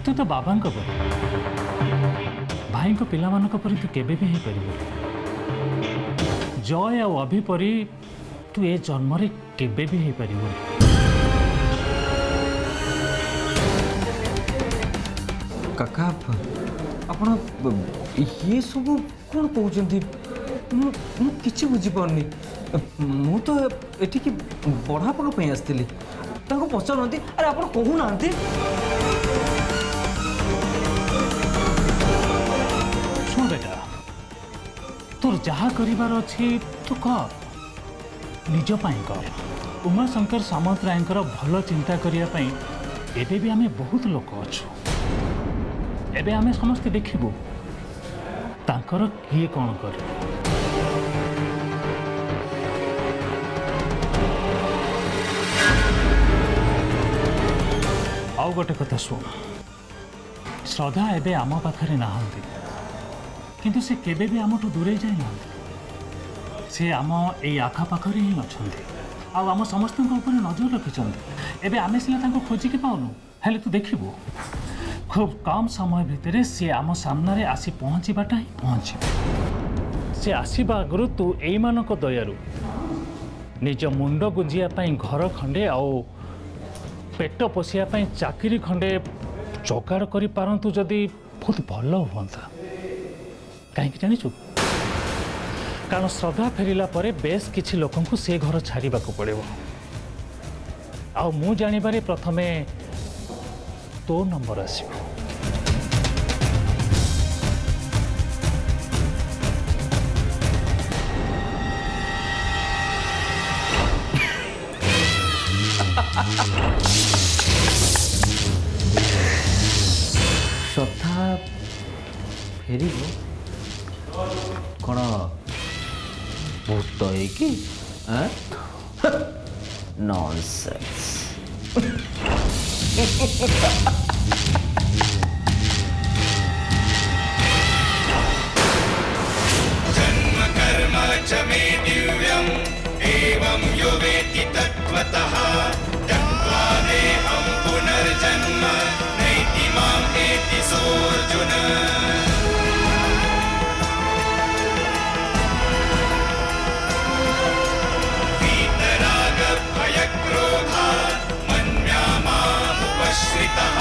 तू तो बाबा परी भाई को पिला परी तू केबे भी पार जय आ अभि परी तू ए जन्म केबे भी पार। काका आपण ये सब कौन कहते कि बुझीपारनी मु तो एठिक पढ़ापी आसती पचारती अरे आप कहूना शुण बेटा तोर जहा करिवार अच्छी तू कर निज कर। उमाशंकर सामंतरायंकर भल चिंता करने एबे भी आमे बहुत लोक अच्छु एबे आमे समस्ते देखिबु तांकर किए कौन करे। आउ गोटे कथा शुण श्रद्धा एबे आम पाखरे नाहंती किंतु से केबे भी आमठू दूरे जाई नाहंती से आम ए आखा पाखरे ही अछंती आम समस्त ऊपर नजर रखिंट एबे आमे सिला तांको खोजिकी पाउनु हेले तू देखिबु खूब कम समय भितर सी आम सामने आसी पहुँचवाटा ही पहुँच से आसवा आगु तू एई मानक दयारु निज मुंड गुंजिया घर खंडे आउ पेट पोषिया चाकरी खंडे जोगाड़ कर पारतु जदि बहुत भल हुआ कहीं जाचु कारण श्रद्धा फेरिला परे बेस किछि लोकन को से घर छाड़वा पड़ो आ मु जानिबारे प्रथमे तो नंबर आसिबो। श्रद्धा फेर कौन भूत है नॉनसेंस। जन्म कर्म च मे दिव्यम् एवं यो वेत्ति तत्त्वतः त्यक्त्वा देहं पुनर्जन्म नैति माम् एति सोऽर्जुन। वीतरागभयक्रोधा मन्या मामुपश्रितः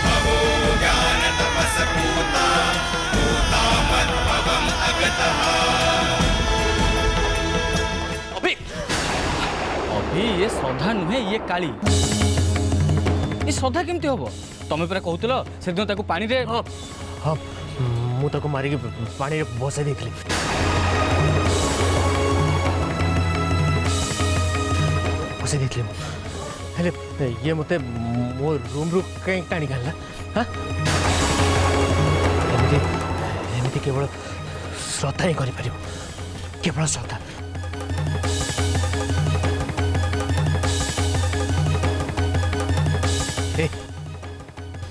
भवो ज्ञानतपसपूता पूता मद्भवम् अगतः। अभी ये श्रद्धा नुहे ये काली ये श्रद्धा केमती हम तुम पूरा कहूल से दिन ताको पानी रे हाँ हाँ मुझे मारिक पानी बसाई देती बसाई देती ये मत मो रूम रू कहीं टाणी काला हाँ एमती केवल श्रद्धा ही कर केवल श्रद्धा।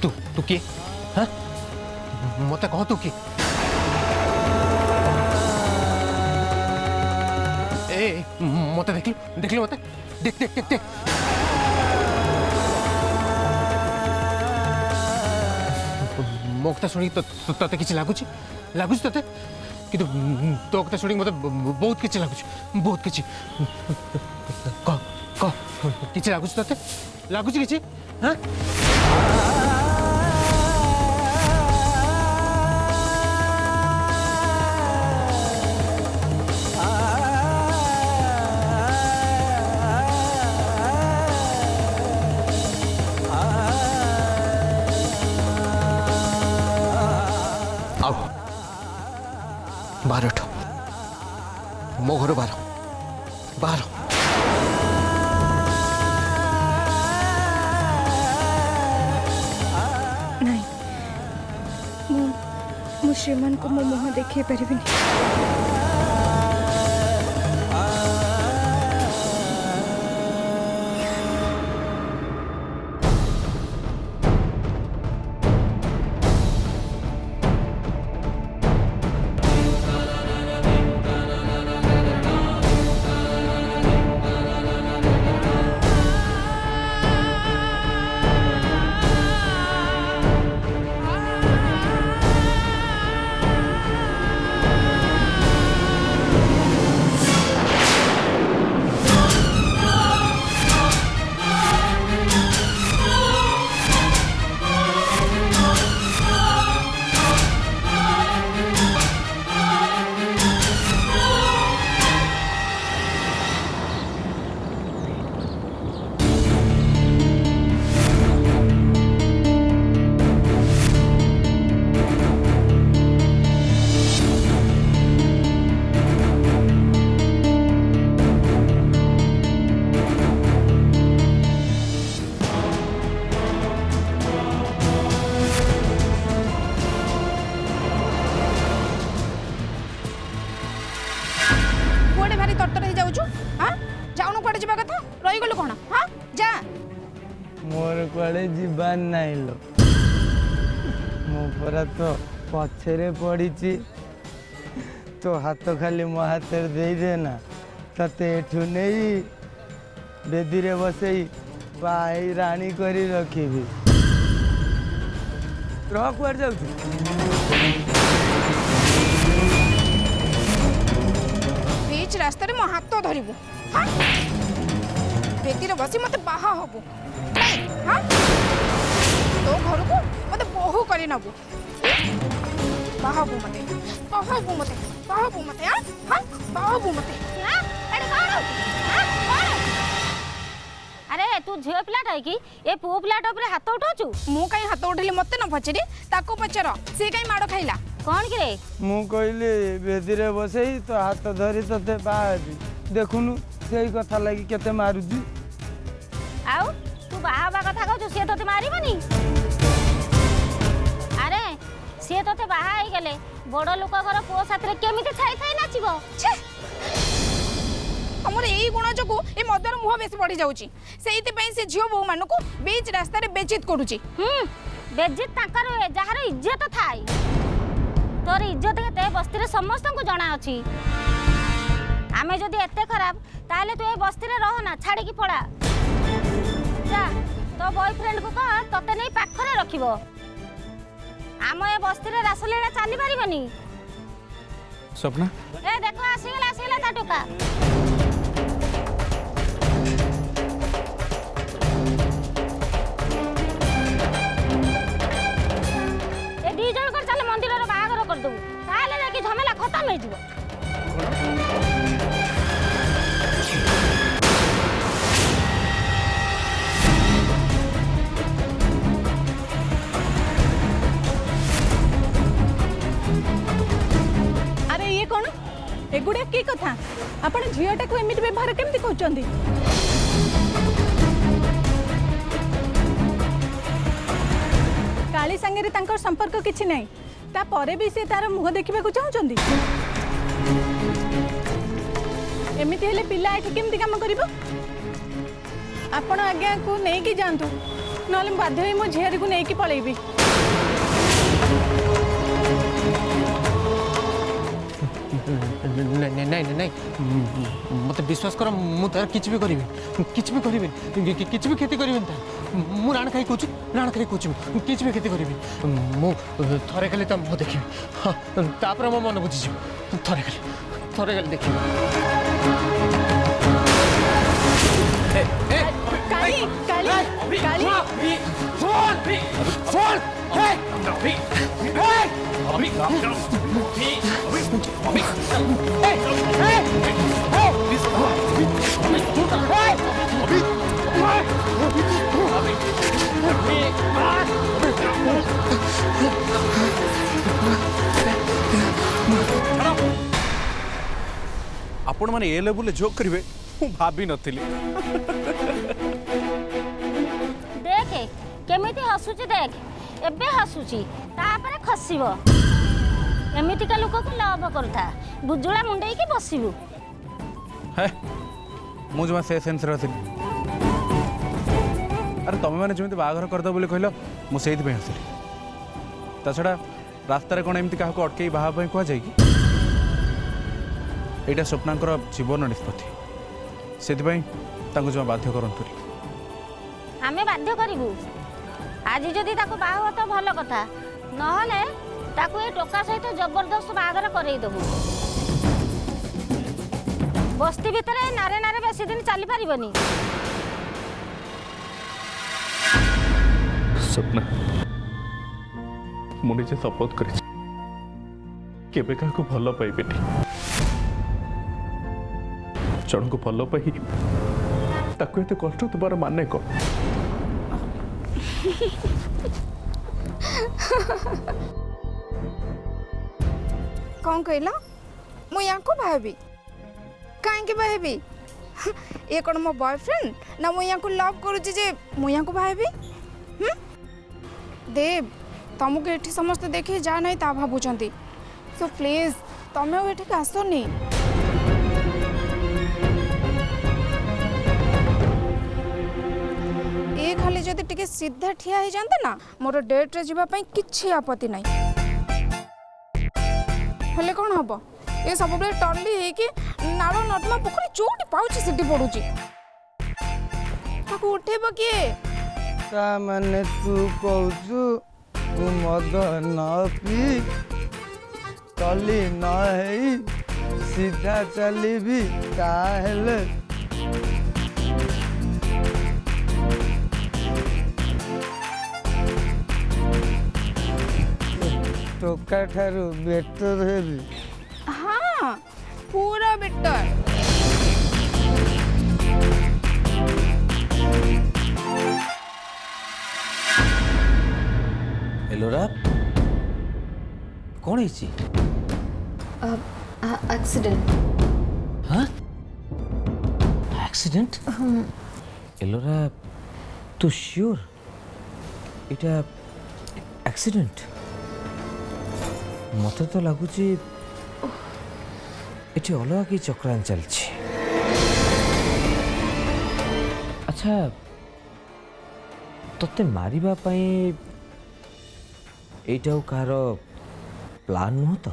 तू तू किए हाँ मत कह तू किए ए मत देख मत देख देख देख देख मो कथा शुणी ते किसी लगुच लगुच ते कि तो कथा शुणी मत बहुत किसी लगुच बहुत किसी कह कह किसी लगुच ते लगुच किसी हाँ बाहर उठो मो घर बाहर बाहर नहीं मु श्रीमान को मो मुह देखी पारिबिनी। गलु कौन हाँ जा मोर कुआड़े जीवार नाई लो मो परा तो पछरे पड़ी तो हाथ खाली मो हाथ दे देना तते एठू नहीं बेदी रे बसई पाई रानी करी रखी रह कुआर जाऊ बीच रास्ता रे मो हाथ धरिबु हाँ बेदी रे बसी मते बाहा हबु हाँ तो घर को मते बहु करी नबु बाहाबु मते बाहाबु मते बाहाबु मते हाँ हाँ बाहाबु मते हाँ अरे कौन हाँ कौन अरे तू झील पिलाटा कि ए पुओ पिलाटा ऊपर हाथ उठाउछु मु कहीं हाथ उठेली मते न पचरी ताको पचर से कहीं माड़ खाइला कौन कि रे मु कहली बेदी रे बसई तो हाथ धरी तते बाहरी देखुनु सेही कथा लगी केते मारुजी आउ तू बाहा कथा कहू सी तोते मारिबनी अरे सी तोते बाहा आई गले बड़ लोक घर पुओ साथरे केमिति छाई छाई नाचिबो छे हमर एई गुण जको ए मदर मुह बेसी पड़ी जाउची सेइति पई से झियो बहु मानको बीच रास्ता रे बेचित करूची बेजित ताकर हुए जहार इज्जत थाई तोर इज्जत केते बस्ती रे समस्त को जणा अछि आमे जदी एते खराब ताले तू ए बस्ती रे रह ना छाड़ी की पड़ा जा तो बॉयफ्रेंड को कह तते नै पाखरे रखिबो आम ए बस्ती रे रासलीला चली पारिबनी स्वप्ना ए देखो आसीगला ता टोका ए दी जण कर चले मंदिर रो बाहागर कर दऊ ताले लेके झमेला खत्म हो जिवो अरे ये कौन एगुड़ा की कथा आपण झीटा को एमिति व्यवहार केमति कहउचंदी काली संगे रे तांकर संपर्क किछि नै ता परे भी से तार मुह देखिबा को चाहुचंदी एमिति हेले पिला एठी केमति काम करिवो आपण आज्ञा को नै कि जानतु नले बाध्य होई मो झियारी को नै कि पळेबी नहीं नहीं नहीं मत विश्वास कर मु तार किछ भी करिवे किछ भी खेती करिवे ता मु राण खाई कोछु राण खाई कोछु किछ भी खेती करिवे मु थरे खाली त मु देखिबे हां तापर मो मन बुझि जिवो थरे खाली देखिबे काली काली काली फोन हे अभी अभी काम करो अभी आपण माने ए लेवल जोक करिवे मु भाबी नथिली देख केमिति हसुची देख एबे हसुची तापर खसिबो एमितिका लोक को लव करथा बुजुला मुंडई की बसिबु है मु जमा से सेंस रहथिली अरे तमे माने जेमिति बाघर कर दो बोली कहलो मु सेहित पे हसली ता छडा रास्ता रे कोन एमिति काहा को अटकेई बाहा पई कोआ जाई की एटा स्वप्नांकर जीवन निष्पत्ति सेति पई तांको जमा बाध्य करंतुरी आमे बाध्य करिबु आज जदि ताको बाहा तो भलो कथा नहले ताको ए टोका सहित जबरदस्त बागर करई दबु बस्ती भितरे नारे नारे बेसी दिन चली पारिबनी सपना मु निजे शपथ कर केबे काको भलो पाइबेनी जन को भलो पाई ताको एते कष्ट तुम्हारा माने को कौन कहला मु याको भाबी काहे के भाबी ये कोन मो बॉयफ्रेंड ना मु याको लव करूची जे मु याको भाबी देव तुमको एठी समस्त देखि जा नहीं ता भाबुचंती सो प्लीज तमे एठी के आसोनी खाली जदि टिके सीधा ठिया हो जाता ना मोर डेट रे जीवा पई किछि आपत्ति नाही हेले कोन हबो ये सब बे टर्ली हे कि नाଳ नर्दमा पोखरी चोटी पाउची सिटी पडुची ताको उठेबो किए ता माने तू कहू तू मद न पी टली न हेई सीधा चलीबी ताहेले टोका ठारू बेटर हेबी हाँ पूरा बेटर एलोरा कौन है एक्सीडेंट हाँ एक्सीडेंट एलोरा तू श्योर इटा एक्सीडेंट मत तो लगुच एटी अलग कि चक्रान चलछि अच्छा तते मारिबा पई एटा कार प्लान नुह तो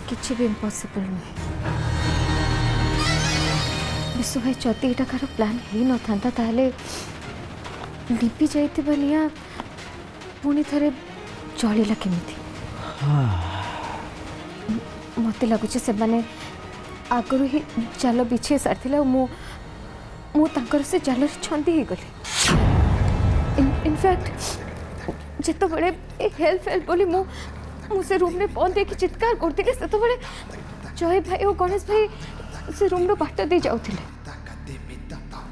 किसी भी इम्पॉसिबल नुहे विश्व भाई जदि एटा कार प्लान ही न था ताले लिपि जाइथिबा निया पुणी थरे जलिला केमिति मते लगुच से माने आगरु ही जाल बिछे सारथिला मु तांकर से जाल छंदी ही गले इनफैक्ट जेतो बड़े हेल्प बोली मु से रूम में बंद देखि चित्कार करथिले से तो बड़े जय भाई और गणेश भाई से रूम रो बाट दे जाउथिले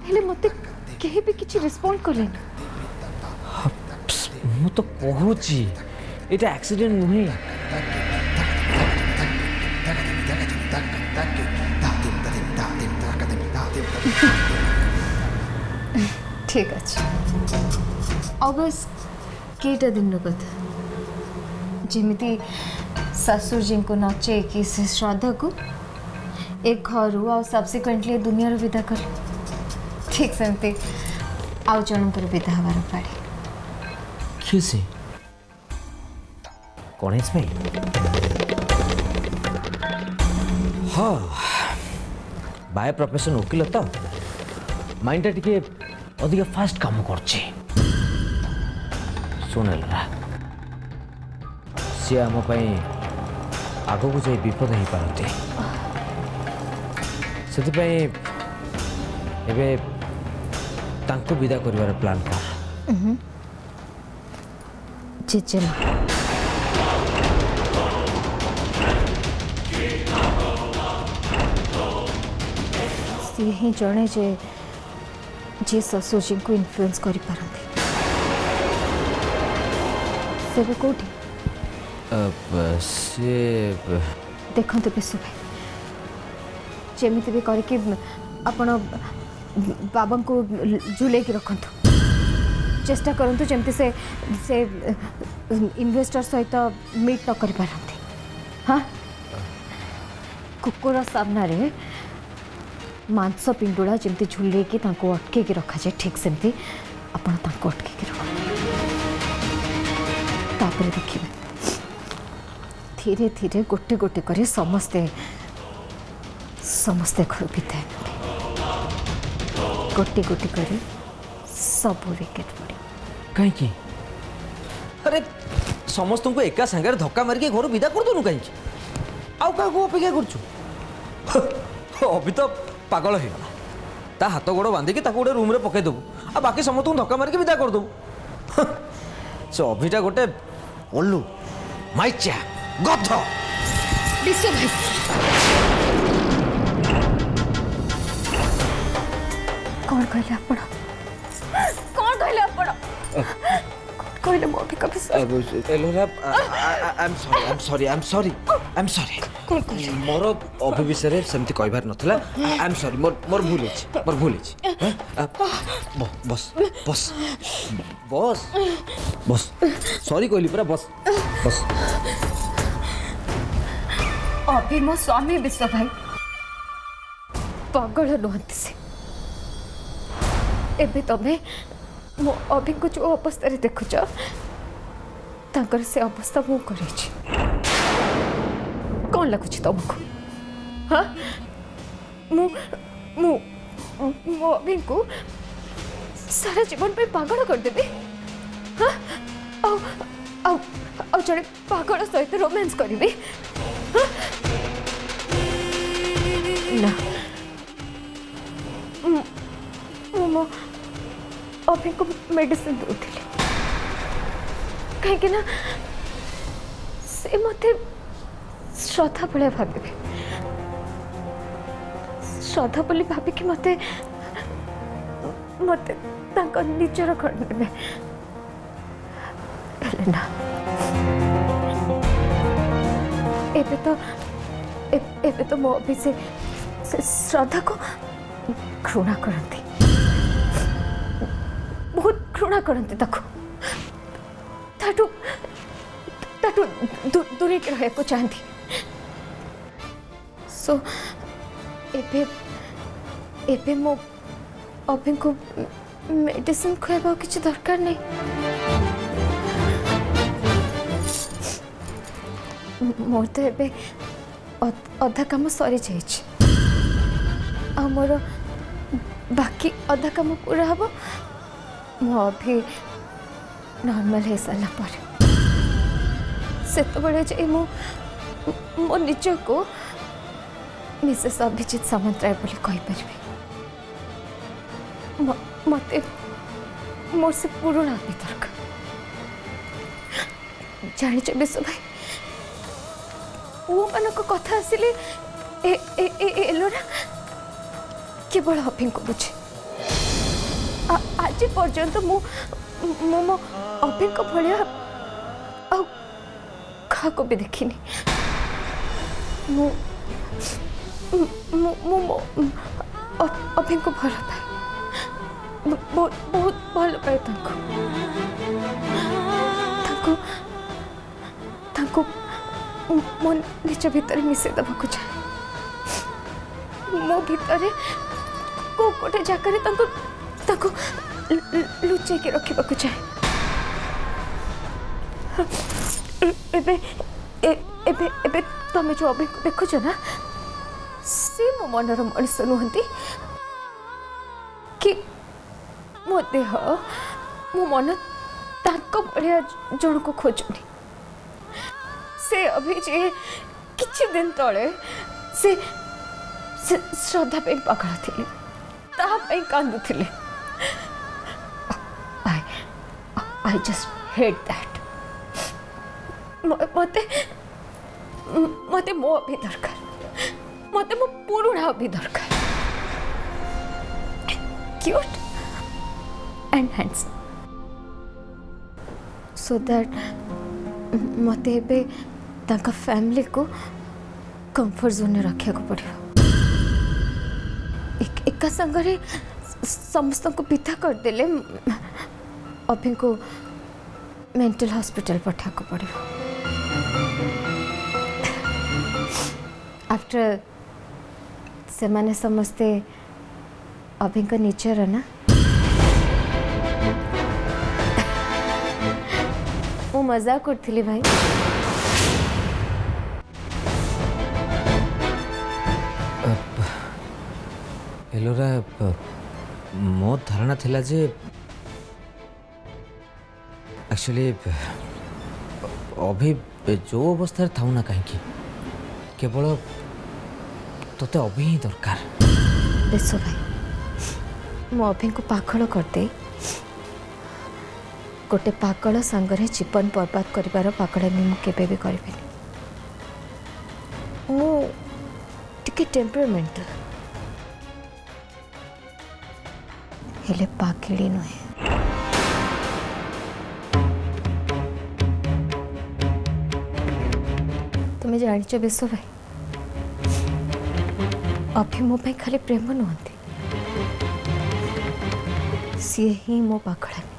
हेले मते केही भी किछि रिस्पोंड करलेनी मु तो कहूची एटा एक्सीडेंट नुहे ठीक अच्छे और बस केटा दिन कथा जमीती ससुर जी को नचे कि से श्रद्धा को एक घर आ सब्सिक्वेंटली दुनिया विदा कर ठीक सेमती आउ जनकर विदा हबार पाड़ी किसी गणेश भाई हाँ बाय प्रोफेशन वकिल तो माइंडटा टिके अधिक फास्ट काम करछे सुनेला सी आम आगो को जाई विपद हो पारती से एबे तांको विदा करिवार प्लान कर जेजेमा सी ही जड़े जे जी ससुर जी को इन्फ्लुएंस करि पारंती से कोठी से देखते विश्व भाई जमीती भी करके आपण बाबा को झुले रखतु चेष्टा करंतु जमती से इन्वेस्टर सहित मीट न कर पारंती हाँ कुकुर सामना रे मांस पिंडुला जमती झुले की अटके रखा जाए ठीक सेमती आपण अटके रख देखिए धीरे धीरे गोटे गोटे कर समस्ते घर बिताए गोटे गोटे कर सब विकेट पड़े कहीं अरे समस्त को एका सांगे धक्का मारिक घर विदा कर दूनु कहीं आउ क्या अपेक्षा करछु अभी तो पागल हो गला ता हाथ गोड़ बांधिकी गोटे रूम रे पकई देबू आ बाकी समस्त धक्का मारिक विदा कर देबू से अभिटा गोटे ओल्लू माइचा गध विश्व भाई कौन कहले आपण कौन कहले आपण कहले मोटे कभी एलोरा आई एम सॉरी कौन कहले मोर अभी विषय रे सेमती कहबार नथला आई एम सॉरी मोर भूल अछि बस बस बस बस सॉरी कहली पूरा बस बस अभी मो स्वामी विश्व भाई पागल नुहति से एबे तमे मो अभी को जो अवस्था रे देखुच तांकर से अवस्था मु करे छी कौन लगुच तुमको हाँ मु मु मो अभी को सारा जीवन पे पागल कर देबे हाँ आओ आओ आओ जड़े पागल सहित रोमांस करिबे हाँ ना मो अभी को मेडिसिन दूसरी कहीं ना से मते श्रद्धा भाया भावे श्रद्धा बोली भाविकी मते मते तांका निजर करने में ना एबे तो मो अभी से श्रद्धा को घृणा करती बहुत घृणा करती ताको ताटू दूरी के रहे को चाहती सो एबे मो अभी को मेडिसिन खुआबा किसी दरकार नहीं मोर तो एबे अधा काम सरी जाइए मोर बाकी अधा काम पूरा हम मो अभी नॉर्मल हो सारा पर से मो निज को मिसेस अभिजीत सामंतराय बोली कहीपर मते मोर से पुराना भी दरकार जानिच विश्व भाई वो मान कथा आसिले एलोरा केवल अभी को बुझे आज पर्यंत मो अभी को भाया क्या भी देखनी अभी को भल पाए बहुत भल पाए मो निज भितर मिसे देवाक चाहे मो भितर को गोटे जगह लुचे के रखा चाहे एबे एबे एबे तुम जो अभी देखुच ना सी मो मनर मनीष नुहति कि मो देह मो मन ताको बढ़िया जन को खोजुनी से अभी जे किछि दिन तले से श्रद्धा पे पागल थिले ता पे कांदु थिले आई जस्ट हेट दैट मते मो अभी दरकार मते मो पुरुणा अभी दरकार cute and handsome so that मते एबे ताका फैमिली को कंफर्ट जोन में रखा पड़ो एका संगरे समस्त को पिता कर देले अभी को मेंटल हॉस्पिटल पठा को पड़ो आफ्टर से माने समस्ते अभी का नेचर है ना वो मजाक करथिली भाई एलोरा मो धारणा थिला जे एक्चुअली अभी जो अवस्था था ना कहीं केवल तोते अभी ही दरकार विश्व भाई मो अभी को पागल करदे गोटे पागल सांगरे जीवन बर्बाद कर पागलामी मुझे भी करें मुझे टेम्परामेंट हेले पागली नुहे तुम्हें जानिच विश्व भाई अभी मो भाई खाली प्रेम नुहति सी ही मो पागलामी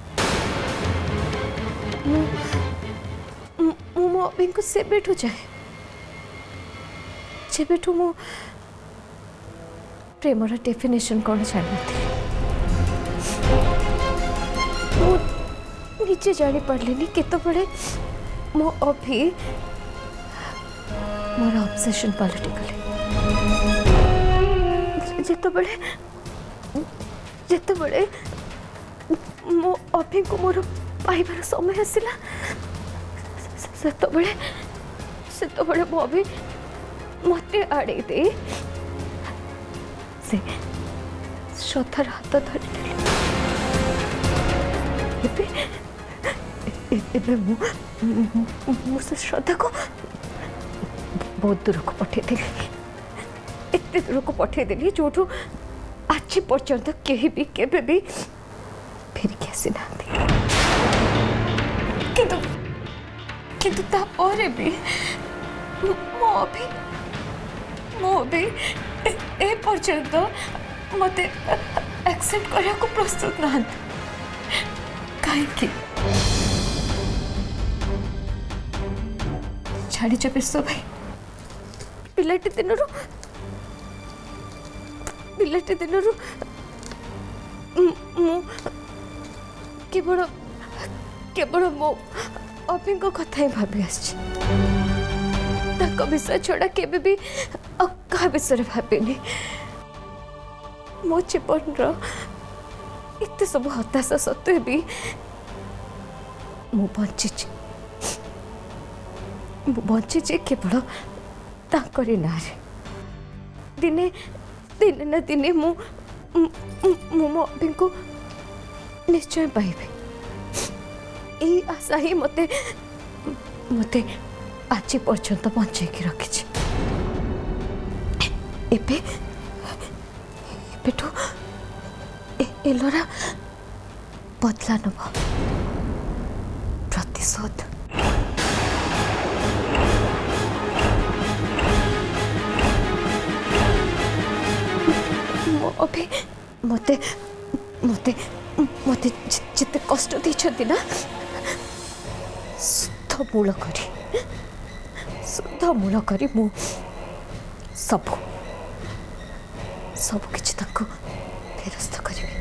मो अभी को से बेठू चाहे जे बेठू प्रेमर डेफिनेशन कौन जानी निजे जानी पार्ली केतबले मो अभी मोर ऑब्सेशन पॉलिटिकली जेतबले जेतबले मो अभी को मोर पाइबार समय आसला सेतबले सेतबले मो अभी मते आड़े दे से श्रद्धार हाथ धरी से श्रद्धा को बहुत दूर को पठेदेली एत दूर को पठेदेली जो आज पर्यंत कहीं भी केबे भी फेरिक आसी ना किंतु तापर भी मो भी ए पर्यंत मते एक्सेप्ट करने को प्रस्तुत ना कहीं छाड़ी विश्व भाई पिलाटी दिन केवल केवल मो अभी कथा ही भाभी आसका विषय छड़ा केबे भी क्या विषय भाविनी मो जीवन एत सब हताशा सत्वे भी मु बंची केवल ताकरी नारे दिने दिने ना दिने मो अभी को निश्चय पाइबे यही आशा ही मते मते आज पर्यंत बंचेकी रखी एबेठू एलोरा बदला नब प्रतिशोध अभी मते मते मते जिते कष्ट देछथि ना शुद्ध मूल करी मु सब किछि ताको फेरस्त करी